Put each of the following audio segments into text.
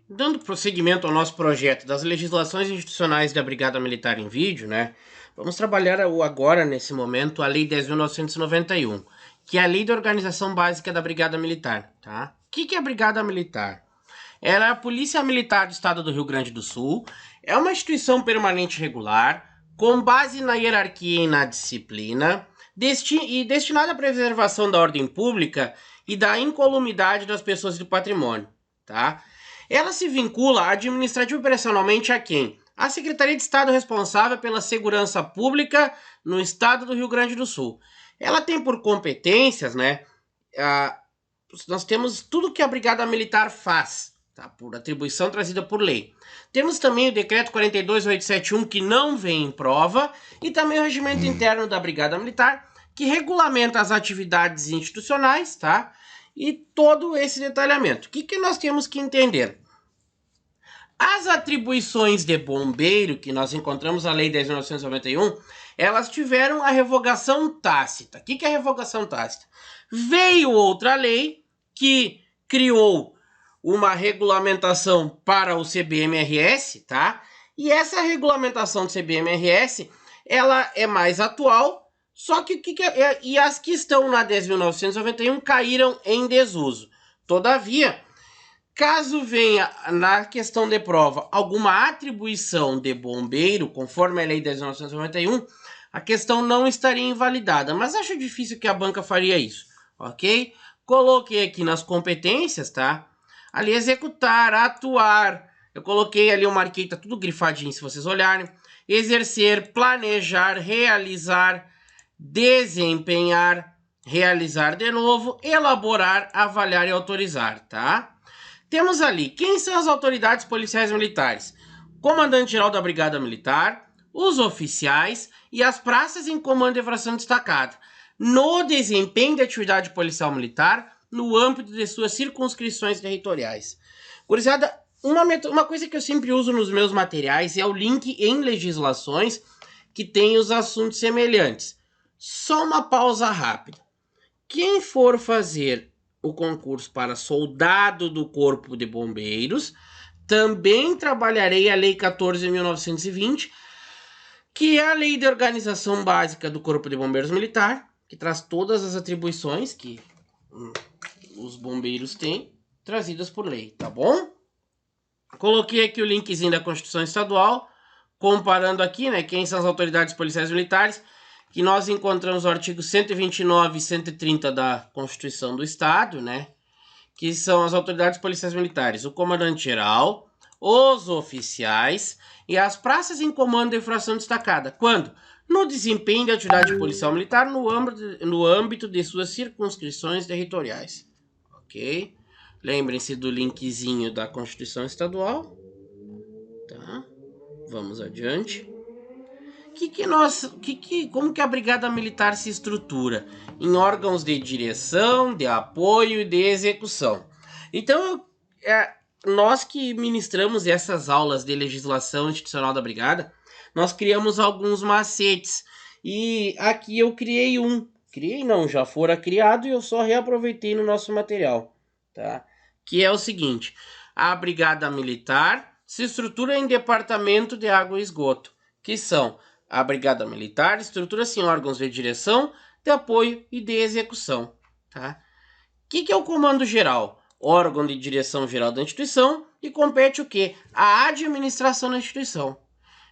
Dando prosseguimento ao nosso projeto das legislações institucionais da Brigada Militar em Vídeo, né? Vamos trabalhar agora, nesse momento, a Lei 10.991, que é a Lei de Organização Básica da Brigada Militar, tá? O que é a Brigada Militar? Ela é a Polícia Militar do Estado do Rio Grande do Sul, é uma instituição permanente regular, com base na hierarquia e na disciplina, destinada à preservação da ordem pública e da incolumidade das pessoas e do patrimônio, tá? Ela se vincula administrativa e operacionalmente a quem? A Secretaria de Estado responsável pela segurança pública no Estado do Rio Grande do Sul. Ela tem por competências, né? Nós temos tudo que a Brigada Militar faz, tá? Por atribuição trazida por lei. Temos também o Decreto 42.871, que não vem em prova, e também o Regimento Interno da Brigada Militar, que regulamenta as atividades institucionais, tá? E todo esse detalhamento. O que nós temos que entender? As atribuições de bombeiro, que nós encontramos na Lei 10.991, elas tiveram a revogação tácita. O que é a revogação tácita? Veio outra lei que criou uma regulamentação para o CBMRS, tá? E essa regulamentação do CBMRS, ela é mais atual, só que e as que estão na 10.991 caíram em desuso. Todavia, caso venha na questão de prova alguma atribuição de bombeiro, conforme a Lei 10.991, a questão não estaria invalidada, mas acho difícil que a banca faria isso, ok? Coloquei aqui nas competências, tá? Ali executar, atuar, eu coloquei ali, eu marquei, tá tudo grifadinho se vocês olharem. Exercer, planejar, realizar, desempenhar, realizar de novo, elaborar, avaliar e autorizar, tá? Temos ali, quem são as autoridades policiais militares? Comandante-geral da Brigada Militar, os oficiais e as praças em comando de fração destacada, no desempenho de atividade policial militar, no âmbito de suas circunscrições territoriais. Gurizada, uma coisa que eu sempre uso nos meus materiais é o link em legislações que tem os assuntos semelhantes. Só uma pausa rápida. Quem for fazer o concurso para soldado do Corpo de Bombeiros, também trabalharei a Lei 14.920, que é a Lei de Organização Básica do Corpo de Bombeiros Militar, que traz todas as atribuições que os bombeiros têm, trazidas por lei, tá bom? Coloquei aqui o linkzinho da Constituição Estadual, comparando aqui, né, quem são as autoridades policiais militares, que nós encontramos o artigo 129 e 130 da Constituição do Estado, né, que são as autoridades policiais militares, o comandante-geral, os oficiais e as praças em comando de fração destacada. Quando? No desempenho de atividade policial militar no âmbito de suas circunscrições territoriais. Ok? Lembrem-se do linkzinho da Constituição Estadual. Tá? Vamos adiante. Como que a Brigada Militar se estrutura? Em órgãos de direção, de apoio e de execução. Então, nós que ministramos essas aulas de legislação institucional da Brigada, nós criamos alguns macetes. E aqui eu criei um. Criei não, já fora criado e eu só reaproveitei no nosso material. Tá? Que é o seguinte: a Brigada Militar se estrutura em departamento de água e esgoto, que são a Brigada Militar estrutura-se em órgãos de direção, de apoio e de execução. Tá? O que é o Comando Geral? Órgão de direção geral da instituição e compete o quê? A administração da instituição.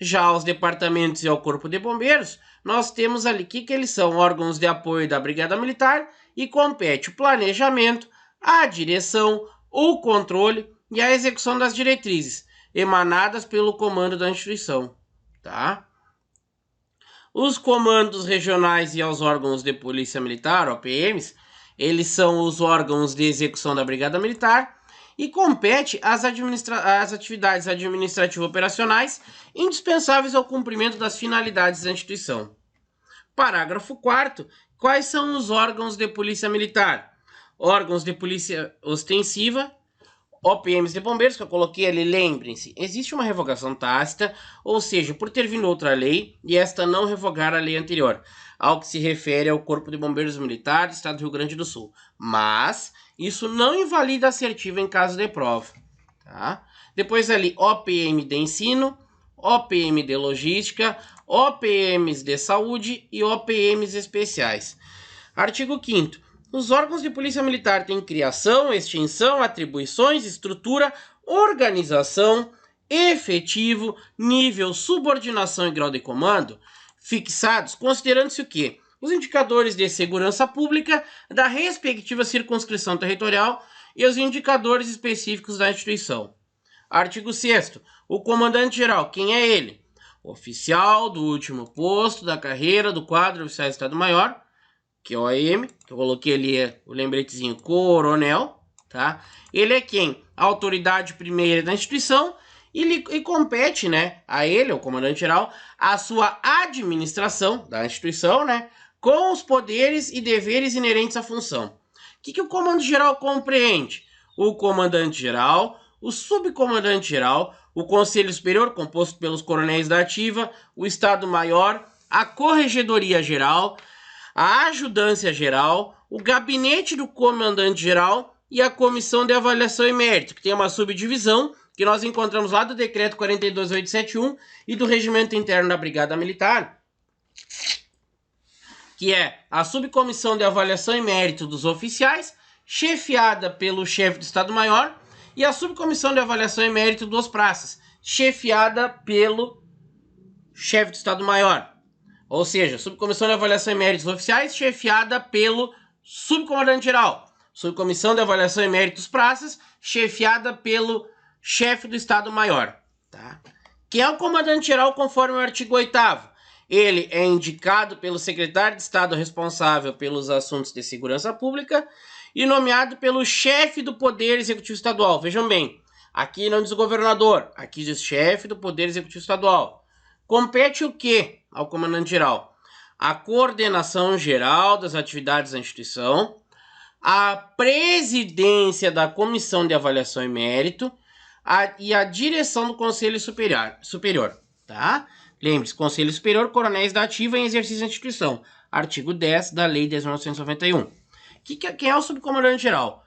Já aos departamentos e ao Corpo de Bombeiros, nós temos ali que eles são órgãos de apoio da Brigada Militar e compete o planejamento, a direção, o controle e a execução das diretrizes emanadas pelo comando da instituição. Tá? Os comandos regionais e aos órgãos de polícia militar, OPMs, eles são os órgãos de execução da Brigada Militar e compete às atividades administrativas operacionais indispensáveis ao cumprimento das finalidades da instituição. Parágrafo 4º. Quais são os órgãos de polícia militar? Órgãos de polícia ostensiva, OPMs de bombeiros, que eu coloquei ali, lembrem-se, existe uma revogação tácita, ou seja, por ter vindo outra lei e esta não revogar a lei anterior, ao que se refere ao Corpo de Bombeiros Militar do Estado do Rio Grande do Sul. Mas isso não invalida a assertiva em caso de prova. tá? Depois ali, OPM de ensino, OPM de logística, OPMs de saúde e OPMs especiais. Artigo 5º. Os órgãos de polícia militar têm criação, extinção, atribuições, estrutura, organização, efetivo, nível, subordinação e grau de comando fixados, considerando-se o quê? Os indicadores de segurança pública da respectiva circunscrição territorial e os indicadores específicos da instituição. Artigo 6º. O comandante-geral, quem é ele? O oficial do último posto da carreira do quadro oficial de Estado-Maior, que é o OEM, que eu coloquei ali o lembretezinho coronel, tá? Ele é quem? A autoridade primeira da instituição e compete, né, a ele, o comandante-geral, a sua administração da instituição, né, com os poderes e deveres inerentes à função. O que o comando-geral compreende? O comandante-geral, o subcomandante-geral, o Conselho Superior, composto pelos coronéis da ativa, o Estado-Maior, a Corregedoria-Geral, a Ajudância-Geral, o Gabinete do Comandante-Geral e a Comissão de Avaliação e Mérito, que tem uma subdivisão que nós encontramos lá do Decreto 42.871 e do Regimento Interno da Brigada Militar, que é a Subcomissão de Avaliação e Mérito dos Oficiais, chefiada pelo chefe do Estado-Maior, e a Subcomissão de Avaliação e Mérito dos Praças, chefiada pelo chefe do Estado-Maior. Ou seja, Subcomissão de Avaliação e Méritos Oficiais, chefiada pelo Subcomandante-Geral. Subcomissão de Avaliação e Méritos Praças, chefiada pelo chefe do Estado-Maior. Tá? Que é o Comandante-Geral conforme o artigo 8º. Ele é indicado pelo secretário de Estado responsável pelos assuntos de segurança pública e nomeado pelo chefe do Poder Executivo Estadual. Vejam bem, aqui não diz o governador, aqui diz chefe do Poder Executivo Estadual. Compete o quê ao comandante-geral? A coordenação geral das atividades da instituição, a presidência da Comissão de Avaliação e Mérito e a direção do Conselho Superior, tá? Lembre-se, Conselho Superior, coronéis da ativa em exercício da instituição. Artigo 10 da Lei 10.991. Quem é o subcomandante-geral?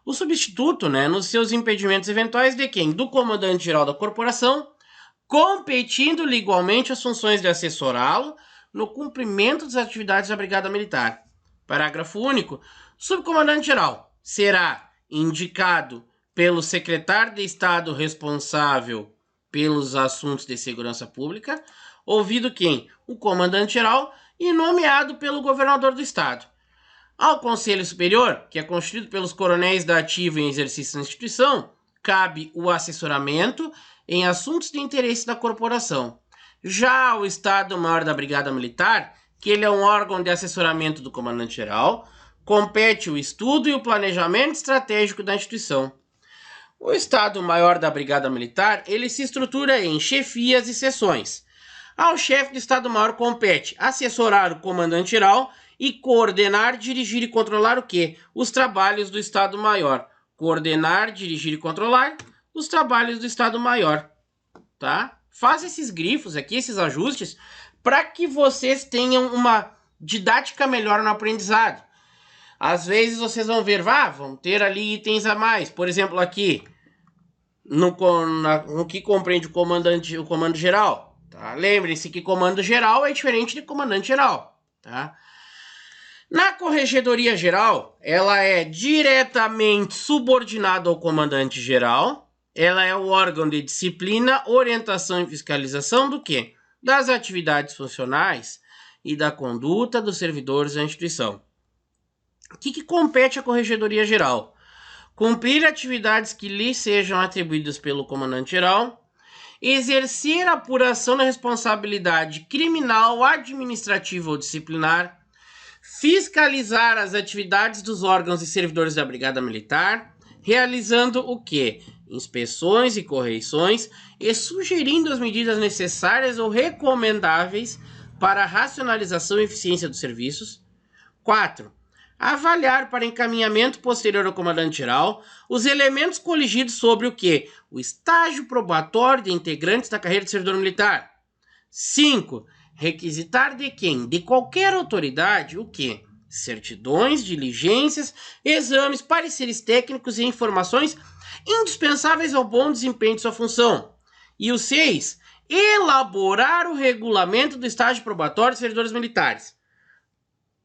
O substituto, né, nos seus impedimentos eventuais de quem? Do comandante-geral da corporação, competindo-lhe igualmente as funções de assessorá-lo no cumprimento das atividades da Brigada Militar. Parágrafo único. Subcomandante-geral será indicado pelo secretário de Estado responsável pelos assuntos de segurança pública, ouvido quem? O comandante-geral e nomeado pelo governador do Estado. Ao Conselho Superior, que é constituído pelos coronéis da ativa em exercício da instituição, cabe o assessoramento em assuntos de interesse da corporação. Já o Estado-Maior da Brigada Militar, que ele é um órgão de assessoramento do comandante-geral, compete o estudo e o planejamento estratégico da instituição. O Estado-Maior da Brigada Militar, ele se estrutura em chefias e seções. Ao chefe do Estado-Maior compete assessorar o comandante-geral e coordenar, dirigir e controlar o quê? Os trabalhos do Estado-Maior. Coordenar, dirigir e controlar os trabalhos do Estado-Maior, tá? Faz esses grifos aqui, esses ajustes, para que vocês tenham uma didática melhor no aprendizado. Às vezes vocês vão ver, vão ter ali itens a mais. Por exemplo, aqui, no que compreende o comando geral. Tá? Lembrem-se que comando geral é diferente de comandante geral. Tá? Na Corregedoria Geral, ela é diretamente subordinada ao comandante geral. Ela é o órgão de disciplina, orientação e fiscalização do quê? Das atividades funcionais e da conduta dos servidores da instituição. O que compete à Corregedoria Geral? Cumprir atividades que lhe sejam atribuídas pelo comandante-geral, exercer a apuração da responsabilidade criminal, administrativa ou disciplinar, fiscalizar as atividades dos órgãos e servidores da Brigada Militar, realizando o quê? Inspeções e correições e sugerindo as medidas necessárias ou recomendáveis para a racionalização e eficiência dos serviços. 4. Avaliar para encaminhamento posterior ao comandante-geral os elementos coligidos sobre o quê? O estágio probatório de integrantes da carreira de servidor militar. 5. Requisitar de quem? De qualquer autoridade o quê? Certidões, diligências, exames, pareceres técnicos e informações indispensáveis ao bom desempenho de sua função. E o 6, elaborar o regulamento do estágio probatório dos servidores militares.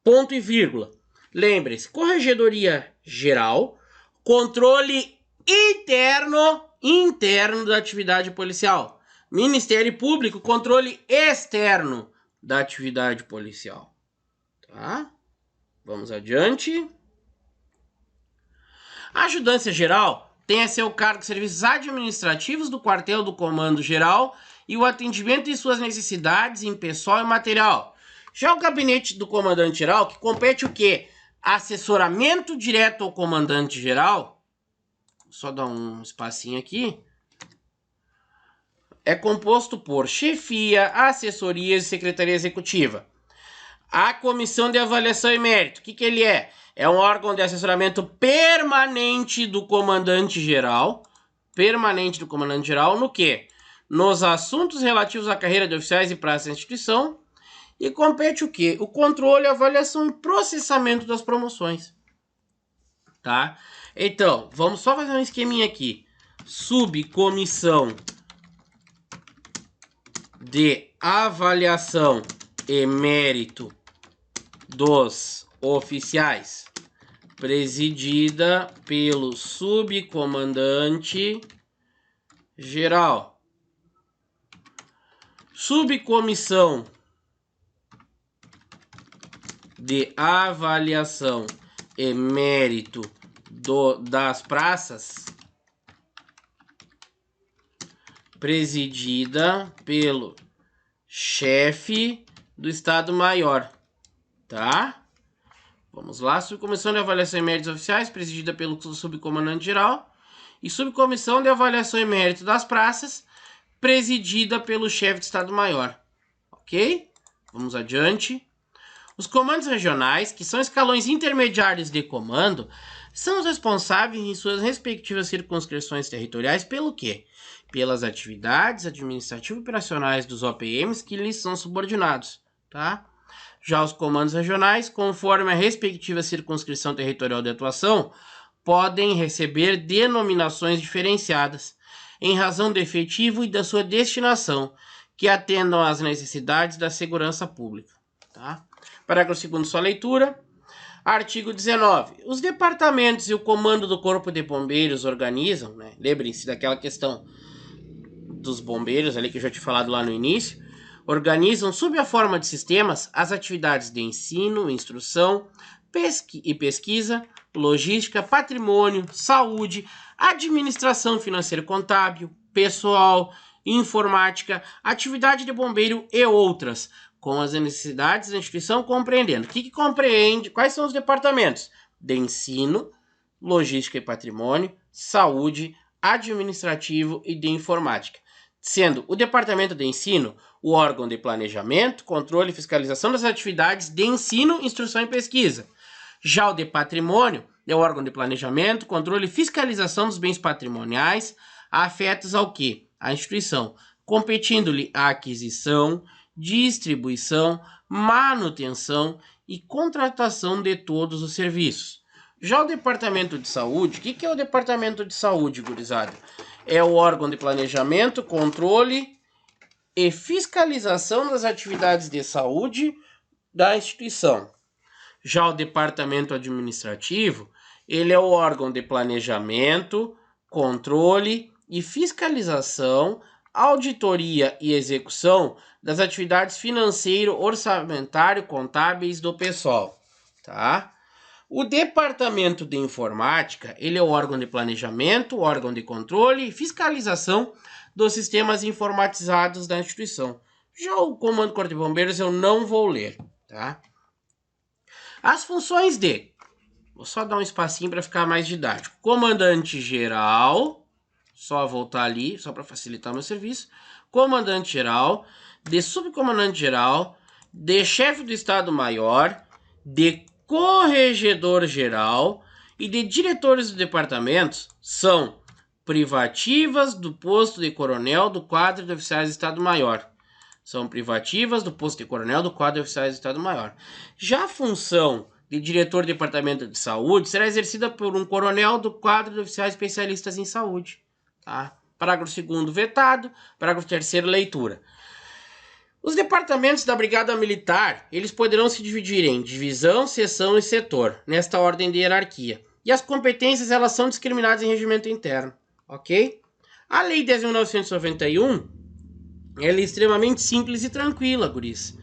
Ponto e vírgula. Lembre-se, Corregedoria Geral, controle interno da atividade policial. Ministério Público, controle externo da atividade policial. Tá? Vamos adiante. A Ajudância Geral tem a seu cargo serviços administrativos do quartel do Comando Geral e o atendimento de suas necessidades em pessoal e material. Já o gabinete do Comandante Geral, que compete o quê? Assessoramento direto ao Comandante Geral, só dar um espacinho aqui, é composto por chefia, assessorias e secretaria executiva. A Comissão de Avaliação e Mérito, o que ele é? É um órgão de assessoramento permanente do Comandante-Geral. Permanente do Comandante-Geral no quê? Nos assuntos relativos à carreira de oficiais e praças da instituição. E compete o quê? O controle, avaliação e processamento das promoções. Tá? Então, vamos só fazer um esqueminha aqui. Subcomissão de avaliação e mérito dos oficiais, presidida pelo subcomandante geral. Subcomissão de avaliação e mérito das praças, presidida pelo chefe do Estado-Maior, tá? Vamos lá, Subcomissão de Avaliação e Méritos Oficiais, presidida pelo Subcomandante-Geral, e Subcomissão de Avaliação e Mérito das Praças, presidida pelo chefe de Estado-Maior, ok? Vamos adiante. Os comandos regionais, que são escalões intermediários de comando, são os responsáveis em suas respectivas circunscrições territoriais pelo quê? Pelas atividades administrativas e operacionais dos OPMs que lhes são subordinados, tá? Já os comandos regionais, conforme a respectiva circunscrição territorial de atuação, podem receber denominações diferenciadas, em razão do efetivo e da sua destinação, que atendam às necessidades da segurança pública, tá? Parágrafo 2º, sua leitura. Artigo 19. Os departamentos e o comando do Corpo de Bombeiros organizam, né? Lembrem-se daquela questão dos bombeiros ali que eu já tinha falado lá no início. Organizam, sob a forma de sistemas, as atividades de ensino, instrução e pesquisa, logística, patrimônio, saúde, administração financeira e contábil, pessoal, informática, atividade de bombeiro e outras, com as necessidades da instituição compreendendo. O que compreende? Quais são os departamentos? De ensino, logística e patrimônio, saúde, administrativo e de informática. Sendo o departamento de ensino o órgão de planejamento, controle e fiscalização das atividades de ensino, instrução e pesquisa. Já o de patrimônio é o órgão de planejamento, controle e fiscalização dos bens patrimoniais afetos ao quê? À instituição, competindo-lhe a aquisição, distribuição, manutenção e contratação de todos os serviços. Já o Departamento de Saúde, o que é o Departamento de Saúde, gurizada? É o órgão de planejamento, controle e fiscalização das atividades de saúde da instituição. Já o Departamento Administrativo, ele é o órgão de planejamento, controle e fiscalização, auditoria e execução das atividades financeiro, orçamentário, contábeis do pessoal, tá? O Departamento de Informática, ele é o órgão de planejamento, órgão de controle e fiscalização dos sistemas informatizados da instituição. Já o Comando Corpo de Bombeiros eu não vou ler, tá? As funções de... Vou só dar um espacinho para ficar mais didático. Comandante-Geral, só voltar ali, só para facilitar meu serviço. Comandante-Geral, de Subcomandante-Geral, de Chefe do Estado-Maior, de Corregedor-Geral e de diretores dos departamentos são privativas do posto de coronel do quadro de oficiais de Estado-Maior. São privativas do posto de coronel do quadro de oficiais de Estado-Maior. Já a função de diretor do Departamento de Saúde será exercida por um coronel do quadro de oficiais especialistas em saúde. Tá? Parágrafo 2º vetado. Parágrafo 3º leitura. Os departamentos da Brigada Militar, eles poderão se dividir em divisão, seção e setor, nesta ordem de hierarquia. E as competências, elas são discriminadas em regimento interno, ok? A Lei 10.991, ela é extremamente simples e tranquila, guris.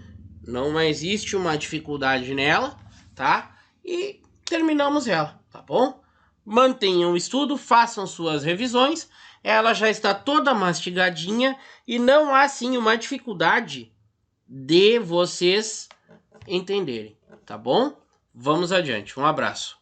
Não existe uma dificuldade nela, tá? E terminamos ela, tá bom? Mantenham o estudo, façam suas revisões. Ela já está toda mastigadinha e não há, sim, uma dificuldade de vocês entenderem, tá bom? Vamos adiante. Um abraço.